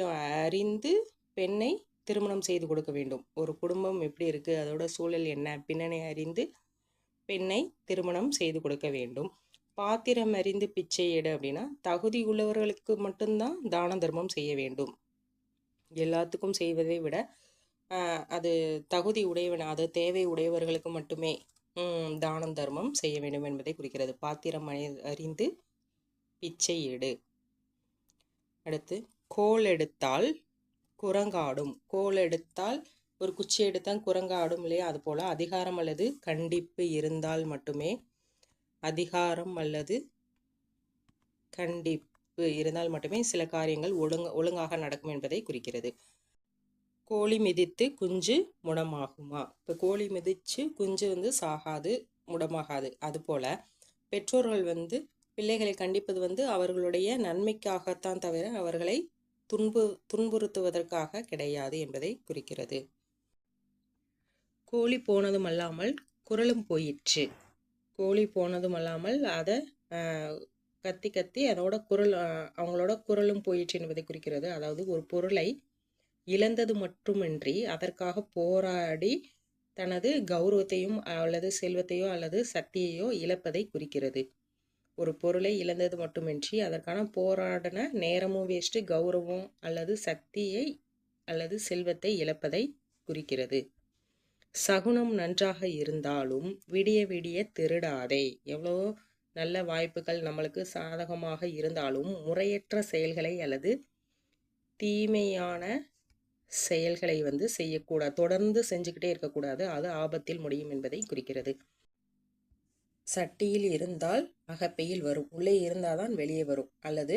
அறிந்து பெண்ணை திருமணம் செய்து கொடுக்க வேண்டும். ஒரு குடும்பம் எப்படி இருக்கு, அதோட சூழல் என்ன, பின்னணி அறிந்து பெண்ணை திருமணம் செய்து கொடுக்க வேண்டும். பாத்திரம் அறிந்து பிச்சை எடு அப்படின்னா தகுதி உள்ளவர்களுக்கு மட்டும்தான் தான தர்மம் செய்ய வேண்டும். எல்லாத்துக்கும் செய்வதை விட அது தகுதி உடையவன், அது தேவை உடையவர்களுக்கு மட்டுமே தானம் தர்மம் செய்ய வேண்டும் என்பதை குறிக்கிறது. பாத்திரம் அறிந்து பிச்சை எடு. அடுத்து கோல் எடுத்தால் குரங்காடும். கோல் எடுத்தால் ஒரு குச்சி எடுத்தால் குரங்காடும் இல்லையா? அது போல அதிகாரம் அல்லது கண்டிப்பு இருந்தால் மட்டுமே சில காரியங்கள் ஒழுங்காக நடக்கும் என்பதை குறிக்கிறது. கோழி மிதித்து குஞ்சு முடமாகுமா? இப்போ கோழி மிதிச்சு குஞ்சு சாகாது, முடமாகாது. அதுபோல பெற்றோர்கள் பிள்ளைகளை கண்டிப்பது அவர்களுடைய நன்மைக்காகத்தான் தவிர அவர்களை துன்புறுத்துவதற்காக கிடையாது என்பதை குறிக்கிறது. கோழி போனதும் அல்லாமல் குரலும் போயிற்று. கோழி போனதும் அல்லாமல் அதை கத்தி அதோட அவங்களோட குரலும் போயிற்று என்பதை குறிக்கிறது. அதாவது ஒரு பொருளை இழந்தது மட்டுமின்றி அதற்காக போராடி தனது கௌரவத்தையும் அல்லது செல்வத்தையோ அல்லது சக்தியையோ இழப்பதை குறிக்கிறது. ஒரு பொருளை இழந்தது மட்டுமின்றி அதற்கான போராடின நேரமும் வேஸ்ட்டு, கௌரவம் அல்லது சக்தியை அல்லது செல்வத்தை இழப்பதை குறிக்கிறது. சகுனம் நன்றாக இருந்தாலும் விடிய விடிய திருடாதே. எவ்வளோ நல்ல வாய்ப்புகள் நம்மளுக்கு சாதகமாக இருந்தாலும் முறையற்ற செயல்களை அல்லது தீமையான செயல்களை செய்யக்கூடாது. தொடர்ந்து செஞ்சுக்கிட்டே இருக்கக்கூடாது. அது ஆபத்தில் முடியும் என்பதை குறிக்கிறது. சட்டியில் இருந்தால் அகப்பையில் வரும், உள்ளே இருந்தால் தான் வெளியே வரும். அல்லது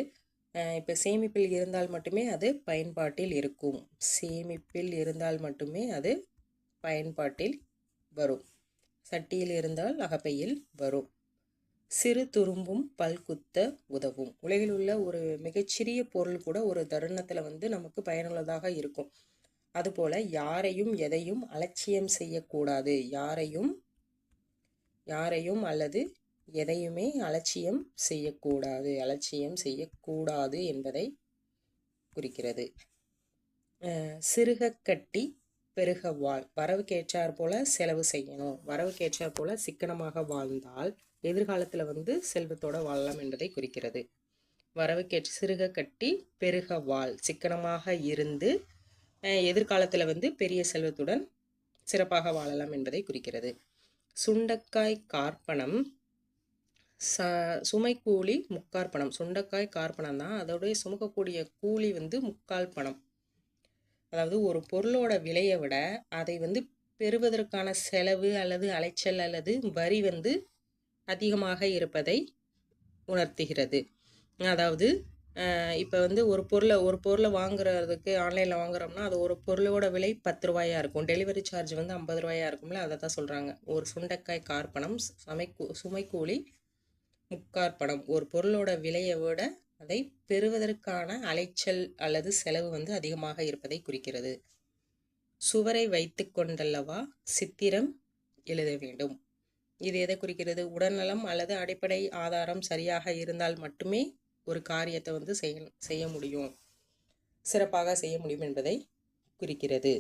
இப்போ சேமிப்பில் இருந்தால் மட்டுமே அது பயன்பாட்டில் இருக்கும். சேமிப்பில் இருந்தால் மட்டுமே அது பயன்பாட்டில் வரும். சட்டியில் இருந்தால் அகப்பையில் வரும். சிறு துரும்பும் பல்குத்த உதவும். உலகில் உள்ள ஒரு மிகச்சிறிய பொருள் கூட ஒரு தருணத்தில் நமக்கு பயனுள்ளதாக இருக்கும். அதுபோல யாரையும் எதையும் அலட்சியம் செய்யக்கூடாது. யாரையும் அல்லது எதையுமே அலட்சியம் செய்யக்கூடாது என்பதை குறிக்கிறது. சிறுக கட்டி பெருக வாழ். வரவுக்கேற்றார் போல செலவு செய்யணும். வரவுக்கேற்றார் போல சிக்கனமாக வாழ்ந்தால் எதிர்காலத்தில் செல்வத்தோட வாழலாம் என்பதை குறிக்கிறது. சிறுக கட்டி பெருக வாழ். சிக்கனமாக இருந்து எதிர்காலத்தில் பெரிய செல்வத்துடன் சிறப்பாக வாழலாம் என்பதை குறிக்கிறது. சுண்டக்காய் கார்பணம் சுமை கூலி முக்கால் பணம். சுண்டக்காய் கார்பணம் தான், அதோடைய சுமக்கக்கூடிய கூலி முக்கால் பணம். அதாவது ஒரு பொருளோட விலையை விட அதை பெறுவதற்கான செலவு அல்லது அலைச்சல் அல்லது வரி அதிகமாக இருப்பதை உணர்த்துகிறது. அதாவது இப்போ ஒரு பொருளை வாங்குறதுக்கு ஆன்லைனில் வாங்குறோம்னா அது ஒரு பொருளோட விலை 10 ரூபாயா இருக்கும். டெலிவரி சார்ஜ் 50 ரூபாயா இருக்கும்ல, அதை தான் சொல்கிறாங்க. ஒரு சுண்டைக்காய் கார்பணம் சுமைக்கூலி முக்காற்பணம். ஒரு பொருளோட விலையை விட அதை பெறுவதற்கான அலைச்சல் அல்லது செலவு அதிகமாக இருப்பதை குறிக்கிறது. சுவரை வைத்து கொண்டல்லவா சித்திரம் எழுத வேண்டும். இது எதை குறிக்கிறது? உடல்நலம் அல்லது அடிப்படை ஆதாரம் சரியாக இருந்தால் மட்டுமே ஒரு காரியத்தை செய்ய முடியும், சிறப்பாக செய்ய முடியும் என்பதை குறிக்கிறது.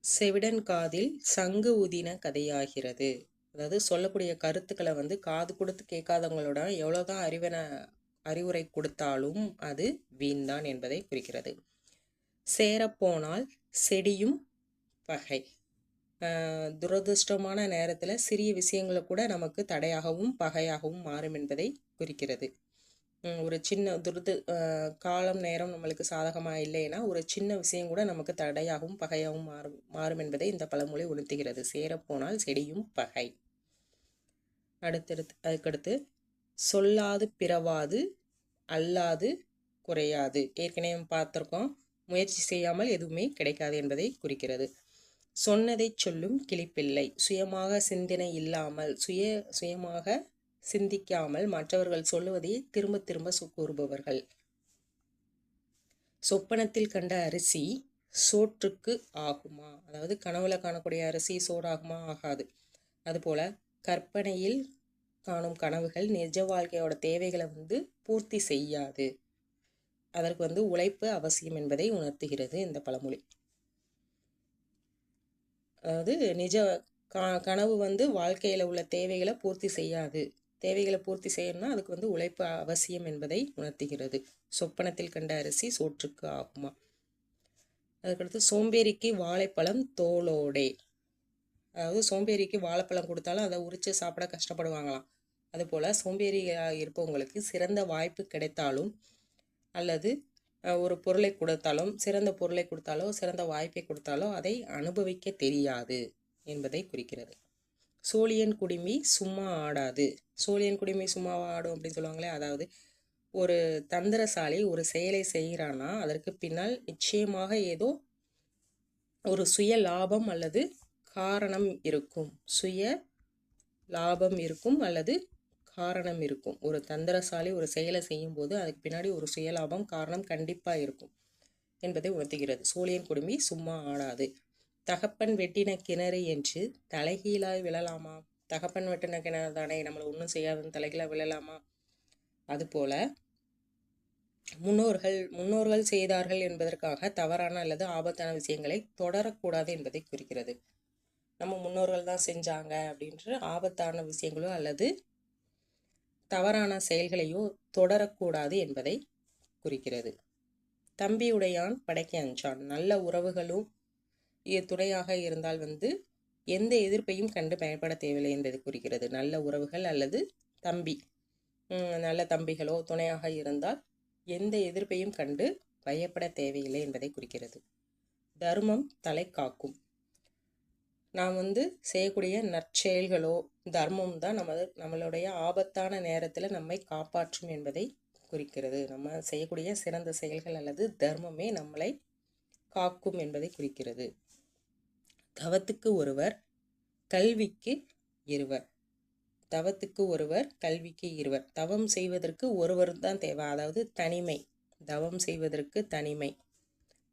செவிடன் காதில் சங்கு ஊதின கதையாகிறது. அதாவது சொல்லக்கூடிய கருத்துக்களை வந்து காது கொடுத்து கேட்காதவங்களோட எவ்வளோதான் அறிவுரை கொடுத்தாலும் அது வீண்தான் என்பதை குறிக்கிறது. சேரப்போனால் செடியும் பகை. துரதிருஷ்டமான நேரத்தில் சிறிய விஷயங்களை கூட நமக்கு தடையாகவும் பகையாகவும் மாறும் என்பதை குறிக்கிறது. ஒரு சின்ன காலம் நேரம் நம்மளுக்கு சாதகமாக இல்லைன்னா ஒரு சின்ன விஷயம் கூட நமக்கு தடையாகவும் பகையாகவும் மாறும் என்பதை இந்த பழமொழி உணர்த்துகிறது. சேரப்போனால் செடியும் பகை. அதுக்கடுத்து சொல்லாது பிறவாது அல்லாது குறையாது. ஏற்கனவே பார்த்துருக்கோம். முயற்சி செய்யாமல் எதுவுமே கிடைக்காது என்பதை குறிக்கிறது. சொன்னதை சொல்லும் கிளிப்பிள்ளை. சுயமாக சிந்தனை இல்லாமல் சுயமாக சிந்திக்காமல் மற்றவர்கள் சொல்லுவதை திரும்ப திரும்ப கூறுபவர்கள். சொப்பனத்தில் கண்ட அரிசி சோற்றுக்கு ஆகுமா? அதாவது கனவுல காணக்கூடிய அரிசி சோறாகுமா? ஆகாது. அதுபோல கற்பனையில் காணும் கனவுகள் நிஜ வாழ்க்கையோட தேவைகளை வந்து பூர்த்தி செய்யாது. அதற்கு உழைப்பு அவசியம் என்பதை உணர்த்துகிறது இந்த பழமொழி. அதாவது கனவு வாழ்க்கையில உள்ள தேவைகளை பூர்த்தி செய்யாது. தேவைகளை பூர்த்தி செய்யணும்னா அதுக்கு உழைப்பு அவசியம் என்பதை உணர்த்துகிறது. சொப்பனத்தில் கண்ட அரிசி சோற்றுக்கு ஆகுமா? அதுக்கடுத்து சோம்பேறிக்கு வாழைப்பழம் தோலோடே. அதாவது சோம்பேறிக்கு வாழைப்பழம் கொடுத்தாலும் அதை உரிச்சு சாப்பிட கஷ்டப்படுவாங்களாம். அதுபோல் சோம்பேறியாக இருப்பவங்களுக்கு சிறந்த வாய்ப்பு கிடைத்தாலும் அல்லது ஒரு பொருளை கொடுத்தாலும் சிறந்த பொருளை கொடுத்தாலோ சிறந்த வாய்ப்பை கொடுத்தாலோ அதை அனுபவிக்க தெரியாது என்பதை குறிக்கிறது. சோழியன் குடுமி சும்மா ஆடாது. சோழியன் குடுமி சும்மாவா ஆடும் அப்படின்னு சொல்லுவாங்களே, அதாவது ஒரு தந்திரசாலி ஒரு செயலை செய்கிறான்னா அதற்கு பின்னால் நிச்சயமாக ஏதோ ஒரு சுய லாபம் அல்லது காரணம் இருக்கும். சுய லாபம் இருக்கும் அல்லது காரணம் இருக்கும். ஒரு தந்திரசாலி ஒரு செயலை செய்யும் போது அதுக்கு பின்னாடி ஒரு சுயலாபம் காரணம் கண்டிப்பாக இருக்கும் என்பதை உணர்த்துகிறது. சோழியன் குடுமி சும்மா ஆடாது. தகப்பன் வெட்டின கிணறு என்று தலைகீழாய் விழலாமா? தகப்பன் வெட்டின கிணறு தானே, நம்மளை ஒன்றும் செய்யாதுன்னு தலைகீழாக விழலாமா? அதுபோல முன்னோர்கள் செய்தார்கள் என்பதற்காக தவறான அல்லது ஆபத்தான விஷயங்களை தொடரக்கூடாது என்பதை குறிக்கிறது. நம்ம முன்னோர்கள் தான் செஞ்சாங்க அப்படின்ற ஆபத்தான விஷயங்களோ அல்லது தவறான செயல்களையோ தொடரக்கூடாது என்பதை குறிக்கிறது. தம்பியுடையான் படைக்க அஞ்சான். நல்ல உறவுகளும் துணையாக இருந்தால் எந்த எதிர்ப்பையும் கண்டு பயப்பட தேவையில்லை என்பதை குறிக்கிறது. நல்ல உறவுகள் அல்லது நல்ல தம்பிகளோ துணையாக இருந்தால் எந்த எதிர்ப்பையும் கண்டு பயப்பட தேவையில்லை என்பதை குறிக்கிறது. தர்மம் தலை காக்கும். நாம் செய்யக்கூடிய நற்செயல்களோ தர்மம் தான் நம்மளுடைய ஆபத்தான நேரத்தில் நம்மை காப்பாற்றும் என்பதை குறிக்கிறது. நம்ம செய்யக்கூடிய சிறந்த செயல்கள் அல்லது தர்மமே நம்மளை காக்கும் என்பதை குறிக்கிறது. தவத்துக்கு ஒருவர் கல்விக்கு இருவர். தவத்துக்கு ஒருவர் கல்விக்கு இருவர். தவம் செய்வதற்கு ஒருவர் தான் தேவை, அதாவது தனிமை. தவம் செய்வதற்கு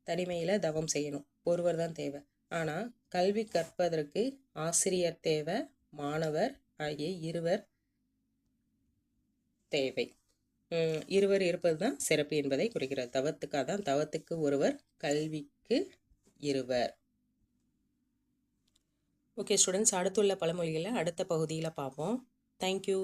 தனிமையில் தவம் செய்யணும், ஒருவர் தான் தேவை. ஆனால் கல்வி கற்பதற்கு ஆசிரியர் தேவை, மாணவர் ஆகிய இருவர் தேவை. இருவர் இருப்பது தான் சிறப்பு என்பதை குறிக்கிறது. தவத்துக்கு ஒருவர் கல்விக்கு இருவர். ஓகே ஸ்டூடெண்ட்ஸ், அடுத்துள்ள பழமொழிகளை அடுத்த பகுதியில் பார்ப்போம். தேங்க்யூ.